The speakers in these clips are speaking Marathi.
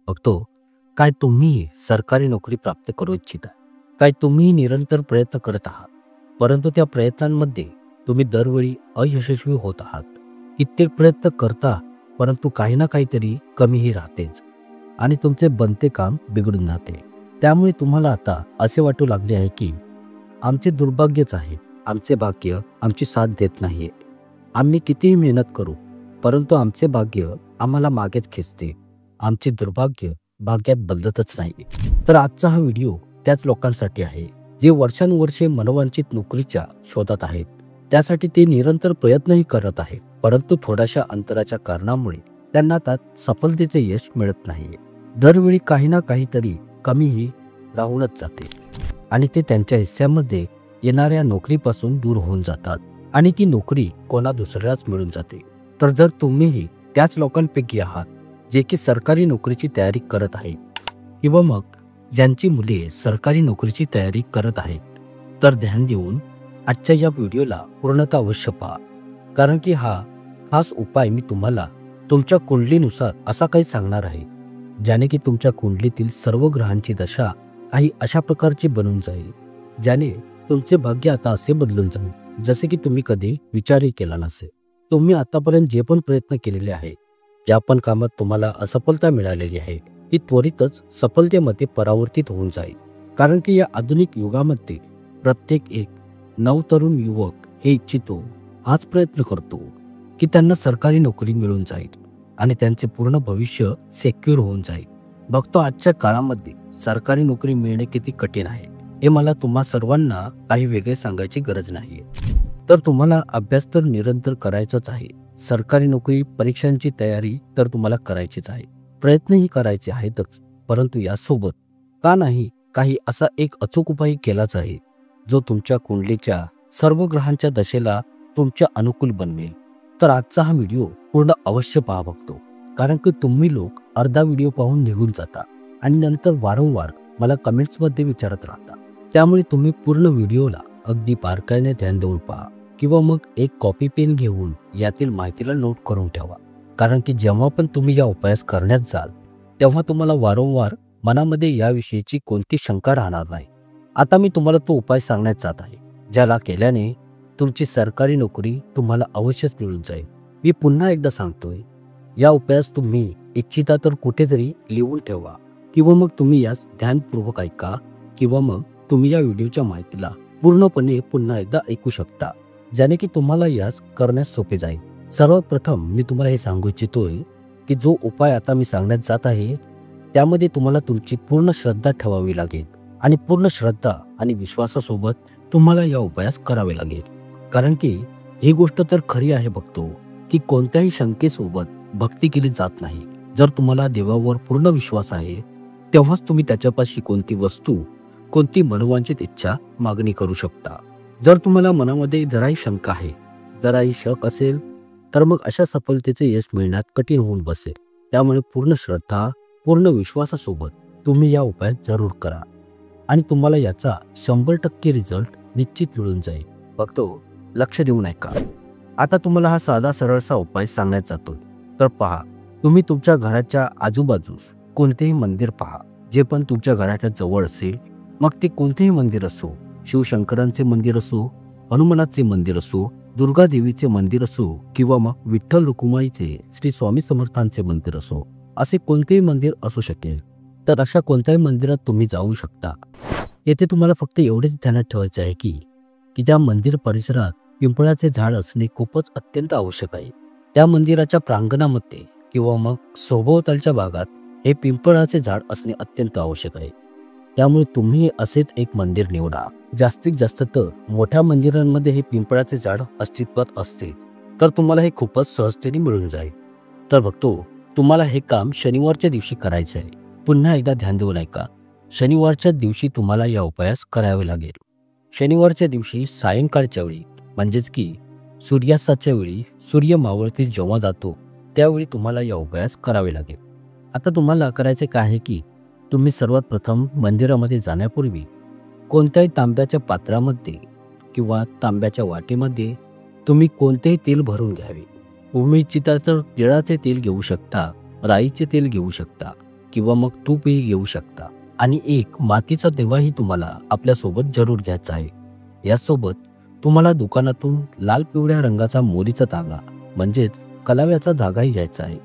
बघतो काय तुम्ही सरकारी नोकरी प्राप्त करू इच्छिता? काय तुम्ही निरंतर प्रयत्न करत आहात, परंतु त्या प्रयत्नांमध्ये तुम्ही दरवेळी अयशस्वी होत आहात? कित्येक प्रयत्न करता, परंतु काही ना काहीतरी कमीही राहतेच आणि तुमचे बनते काम बिघडून जाते. त्यामुळे तुम्हाला आता असे वाटू लागले आहे की आमचे दुर्भाग्यच आहे, आमचे भाग्य आमची साथ देत नाहीये. आम्ही कितीही मेहनत करू, परंतु आमचे भाग्य आम्हाला मागेच खेचते. आमचे दुर्भाग्य भाग्यात बदलतच नाही. तर आजचा हा व्हिडिओ त्याच लोकांसाठी आहे जे वर्षानुवर्षे मनोवांछित नोकरीच्या शोधात आहेत. त्यासाठी ते निरंतर प्रयत्नही करत आहेत, परंतु थोड्याशा अंतराच्या कारणामुळे त्यांना त्यात सफलतेचे यश मिळत नाही. दरवेळी काही ना काहीतरी कमीही राहूनच जाते आणि ते त्यांच्या हिस्स्यामध्ये येणाऱ्या नोकरीपासून दूर होऊन जातात आणि ती नोकरी कोणा दुसऱ्यालाच मिळून जाते. तर जर तुम्हीही त्याच लोकांपैकी आहात जे की सरकारी नोकरीची तयारी करत आहेत किंवा मग ज्यांची मुले सरकारी नोकरीची तयारी करत आहेत, तर ध्यान देऊन आजच्या या व्हिडिओला पूर्णतः अवश्य पहा. कारण की हा खास उपाय मी तुम्हाला तुमच्या कुंडलीनुसार असा काही सांगणार आहे ज्याने की तुमच्या कुंडलीतील सर्व ग्रहांची दशा काही अशा प्रकारची बनून जाईल ज्याने तुमचे भाग्य आता असे बदलून जाईल जसे की तुम्ही कधी विचारही केला नसेल. तुम्ही आतापर्यंत जे पण प्रयत्न केलेले आहेत, ज्या पण कामात तुम्हाला असफलता मिळालेली आहे, ती त्वरितच सफलतेमध्ये परावर्तित होऊन जाईल. कारण की या आधुनिक युगामध्ये प्रत्येक एक नवतरुण युवक हे इच्छितो, हाच प्रयत्न करतो की त्यांना सरकारी नोकरी मिळून जाईल आणि त्यांचे पूर्ण भविष्य सेक्युअर होऊन जाईल. बघतो आजच्या काळामध्ये सरकारी नोकरी मिळणे किती कठीण आहे हे मला तुम्हा सर्वांना काही वेगळे सांगायची गरज नाहीये. तर तुम्हाला अभ्यास तर निरंतर करायचाच आहे, सरकारी नोकरी परीक्षांची तयारी तर तुम्हाला करायचीच आहे, प्रयत्नही करायचे आहेतच, परंतु यासोबत का नाही काही असा एक अचूक उपाय केलाच आहे जो तुमच्या कुंडलीच्या सर्व ग्रहांच्या दशेला तुमच्या अनुकूल बनवेल. तर आजचा हा व्हिडिओ पूर्ण अवश्य पहा बघतो. कारण की तुम्ही लोक अर्धा व्हिडिओ पाहून निघून जाता आणि नंतर वारंवार मला कमेंट्समध्ये विचारत राहता. त्यामुळे तुम्ही पूर्ण व्हिडिओला अगदी बारकाईने ध्यान देऊन पहा किंवा मग एक कॉपी पेन घेऊन यातील माहितीला नोट करून ठेवा. कारण की जेव्हा पण तुम्ही या उपायास करण्यात जाल तेव्हा तुम्हाला वारंवार मनामध्ये याविषयीची कोणती शंका राहणार नाही. आता मी तुम्हाला तो उपाय सांगण्यात जात आहे ज्याला केल्याने तुमची सरकारी नोकरी तुम्हाला अवश्यच मिळून जाईल. मी पुन्हा एकदा सांगतोय, या उपायास तुम्ही इच्छिता तर कुठेतरी लिहून ठेवा किंवा मग तुम्ही यास ध्यानपूर्वक ऐका किंवा मग तुम्ही या व्हिडिओच्या माहितीला पूर्णपणे पुन्हा एकदा ऐकू शकता ज्याने की तुम्हाला यास करण्यास सोपे जाईल. सर्वात प्रथम मी तुम्हाला हे सांगू इच्छितोय की जो उपाय आता मी सांगण्यात जात आहे त्यामध्ये तुम्हाला तुमची पूर्ण श्रद्धा ठेवावी लागेल आणि पूर्ण श्रद्धा आणि विश्वासासोबत तुम्हाला या उपायास करावे लागेल. कारण की ही गोष्ट तर खरी आहे बघतो की कोणत्याही शंकेसोबत भक्ती केली जात नाही. जर तुम्हाला देवावर पूर्ण विश्वास आहे तेव्हाच तुम्ही त्याच्यापाशी कोणती वस्तू, कोणती मनोवांछित इच्छा मागणी करू शकता. जर तुम्हाला मनामध्ये जराही शंका आहे, जराही शक असेल, तर मग अशा सफलतेचे यश मिळण्यात कठीण होऊन बसेल. त्यामुळे पूर्ण श्रद्धा, पूर्ण विश्वासासोबत तुम्ही या उपायात जरूर करा आणि तुम्हाला याचा 100% रिझल्ट निश्चित मिळून जाईल. बघतो लक्ष देऊन ऐका. आता तुम्हाला हा साधा सरळसा उपाय सांगण्यात जातोय. तर पहा, तुम्ही तुमच्या घराच्या आजूबाजूस कोणतेही मंदिर पहा जे पण तुमच्या घराच्या जवळ असेल. मग ते कोणतेही मंदिर असो, शिवशंकरांचे मंदिर असो, हनुमानाचे मंदिर असो, दुर्गा देवीचे मंदिर असो किंवा मग विठ्ठल रुक्माईचे, श्री स्वामी समर्थांचे मंदिर असो, असे कोणतेही मंदिर असू शकेल. तर अशा कोणत्याही मंदिरात तुम्ही जाऊ शकता. येथे तुम्हाला फक्त एवढेच ध्यानात ठेवायचे आहे की त्या मंदिर परिसरात पिंपळाचे झाड असणे खूपच अत्यंत आवश्यक आहे. त्या मंदिराच्या प्रांगणामध्ये किंवा मग सभोवतालच्या भागात हे पिंपळाचे झाड असणे अत्यंत आवश्यक आहे. त्यामुळे तुम्ही असेच एक मंदिर निवडा. जास्तीत जास्त तर मोठ्या मंदिरांमध्ये हे पिंपळाचे झाड अस्तित्वात असते, तर तुम्हाला हे खूपच सहजतेने मिळून जाईल. तर बघतो तुम्हाला हे काम शनिवारच्या दिवशी करायचे आहे. पुन्हा एकदा ध्यान देऊन ऐका. शनिवारच्या दिवशी तुम्हाला या उपायास करावे लागेल. शनिवारच्या दिवशी सायंकाळच्या वेळी म्हणजेच की सूर्यास्ताच्या वेळी सूर्य मावळतीत जेव्हा जातो त्यावेळी तुम्हाला या उपायास करावे लागेल. आता तुम्हाला करायचे काय आहे की तुम्ही सर्वात प्रथम मंदिरामध्ये जाण्यापूर्वी कोणत्याही तांब्याच्या पात्रामध्ये किंवा तांब्याच्या वाटेमध्ये तुम्ही कोणतेही तेल भरून घ्यावे. तुम्ही इच्छिता तर तिळाचे तेल घेऊ शकता, राईचे तेल घेऊ शकता किंवा मग तूपही घेऊ शकता. आणि एक मातीचा दिवाही तुम्हाला आपल्यासोबत जरूर घ्यायचा आहे. यासोबत तुम्हाला दुकानातून लाल पिवळ्या रंगाचा मोरीचा धागा म्हणजेच कलाव्याचा धागाही घ्यायचा आहे,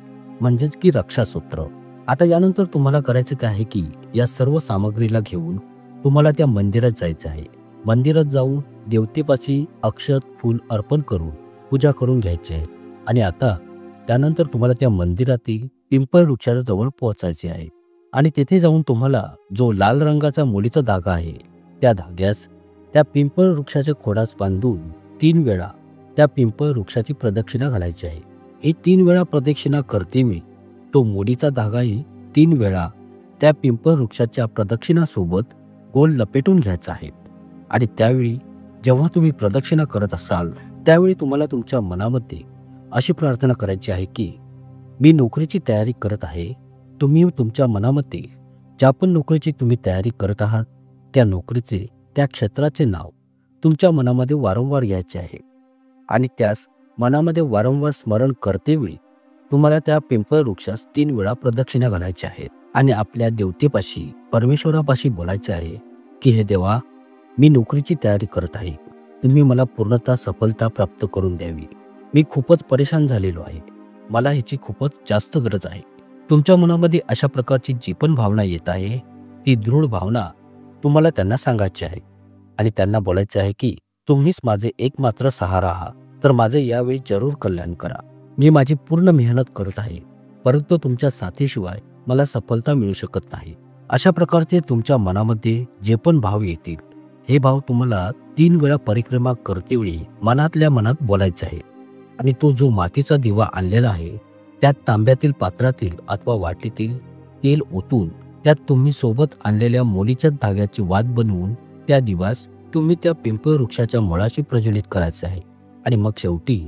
म्हणजेच की रक्षासूत्र. आता यानंतर तुम्हाला करायचं काय आहे की या सर्व सामग्रीला घेऊन तुम्हाला त्या मंदिरात जायचं आहे. मंदिरात जाऊन देवतेपाशी अक्षत फूल अर्पण करून पूजा करून घ्यायची आहे. आणि आता त्यानंतर तुम्हाला त्या मंदिरातील पिंपळ वृक्षाच्या जवळ पोहोचायचे आहे. आणि तेथे जाऊन तुम्हाला जो लाल रंगाचा मोलीचा धागा आहे त्या धाग्यास त्या पिंपळ वृक्षाच्या खोडास बांधून 3 वेळा त्या पिंपळ वृक्षाची प्रदक्षिणा घालायची आहे. ही 3 वेळा प्रदक्षिणा करते मी तो मोडीचा धागाही 3 वेळा त्या पिंपळ वृक्षाच्या प्रदक्षिणासोबत गोल लपेटून घ्यायचा आहे. आणि त्यावेळी जेव्हा तुम्ही प्रदक्षिणा करत असाल त्यावेळी तुम्हाला तुमच्या मनामध्ये अशी प्रार्थना करायची आहे की मी नोकरीची तयारी करत आहे. तुम्ही तुमच्या मनामध्ये ज्या पण नोकरीची तुम्ही तयारी करत आहात त्या नोकरीचे त्या क्षेत्राचे नाव तुमच्या मनामध्ये वारंवार घ्यायचे आहे. आणि त्यास मनामध्ये वारंवार स्मरण करतेवेळी तुम्हाला त्या पिंपळ वृक्षास 3 वेळा प्रदक्षिणा घालायच्या आहेत. आणि आपल्या देवतेपाशी परमेश्वरापाशी बोलायचे आहे की हे देवा, मी नोकरीची तयारी करत आहे. तुम्ही मला पूर्णतः सफलता प्राप्त करून द्यावी. मी खूपच परेशान झालेलो आहे. मला ह्याची खूपच जास्त गरज आहे. तुमच्या मनामध्ये अशा प्रकारची जी पण भावना येत आहे ती दृढ भावना तुम्हाला त्यांना सांगायची आहे. आणि त्यांना बोलायचे आहे की तुम्हीच माझे एकमात्र सहारा आहात, तर माझे यावेळी जरूर कल्याण करा. मी माझी पूर्ण मेहनत करत आहे, परंतु तुमच्या साथीशिवाय मला सफलता मिळू शकत नाही. अशा प्रकारचे तुमच्या मनामध्ये जे पण भाव येतील हे भाव तुम्हाला 3 वेळा परिक्रमा करतेवेळी मनातल्या मनात बोलायचे आहे. आणि तो जो मातीचा दिवा आणलेला आहे त्यात तांब्यातील पात्रातील अथवा वाटीतील तेल ओतून त्यात तुम्ही सोबत आणलेल्या मोलीच्या धाग्याची वात बनवून त्या दिवास तुम्ही त्या पिंपळ वृक्षाच्या मुळाशी प्रज्वलित करायचे आहे. आणि मग शेवटी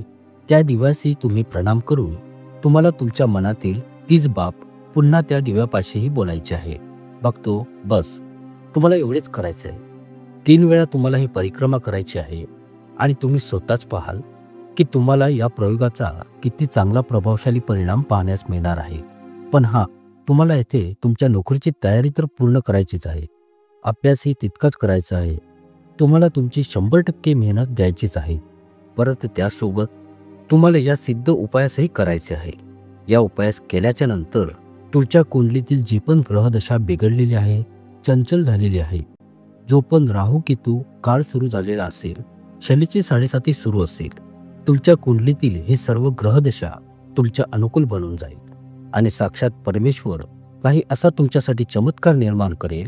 त्या दिव्यासही तुम्ही प्रणाम करून तुम्हाला तुमच्या मनातील तीच बाब पुन्हा त्या दिव्यापाशीही बोलायची आहे. बघतो बस तुम्हाला एवढेच करायचे आहे. 3 वेळा तुम्हाला ही परिक्रमा करायची आहे. आणि तुम्ही स्वतःच पाहाल की तुम्हाला या प्रयोगाचा किती चांगला प्रभावशाली परिणाम पाहण्यास मिळणार आहे. पण तुम्हाला येथे तुमच्या नोकरीची तयारी तर पूर्ण करायचीच आहे. अभ्यासही तितकाच करायचा आहे. तुम्हाला तुमची 100% मेहनत द्यायचीच आहे. परंतु त्यासोबत तुम्हाला या सिद्ध उपायासही करायचे आहे. या उपायास केल्याच्या नंतर तुमच्या कुंडलीतील जी पण ग्रहदशा बिघडलेली आहे, चंचल झालेली आहे, जो पण राहू केतू काळ सुरू झालेला असेल, शनीची 7.5 सुरू असेल, तुमच्या कुंडलीतील ही सर्व ग्रहदशा तुमच्या अनुकूल बनून जाईल. आणि साक्षात परमेश्वर काही असा तुमच्यासाठी चमत्कार निर्माण करेल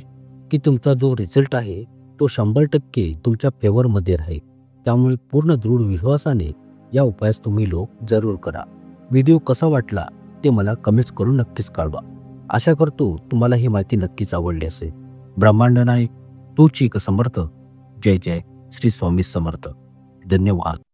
की तुमचा जो रिझल्ट आहे तो 100% तुमच्या फेवरमध्ये राहील. त्यामुळे पूर्ण दृढ विश्वासाने या उपायास तुम्ही लोक जरूर करा. व्हिडिओ कसा वाटला ते मला कमेंट्स करून नक्कीच कळवा. आशा करतो तुम्हाला ही माहिती नक्कीच आवडली असेल. ब्रह्मांड नायक तूच एक समर्थ. जय जय श्री स्वामी समर्थ. धन्यवाद.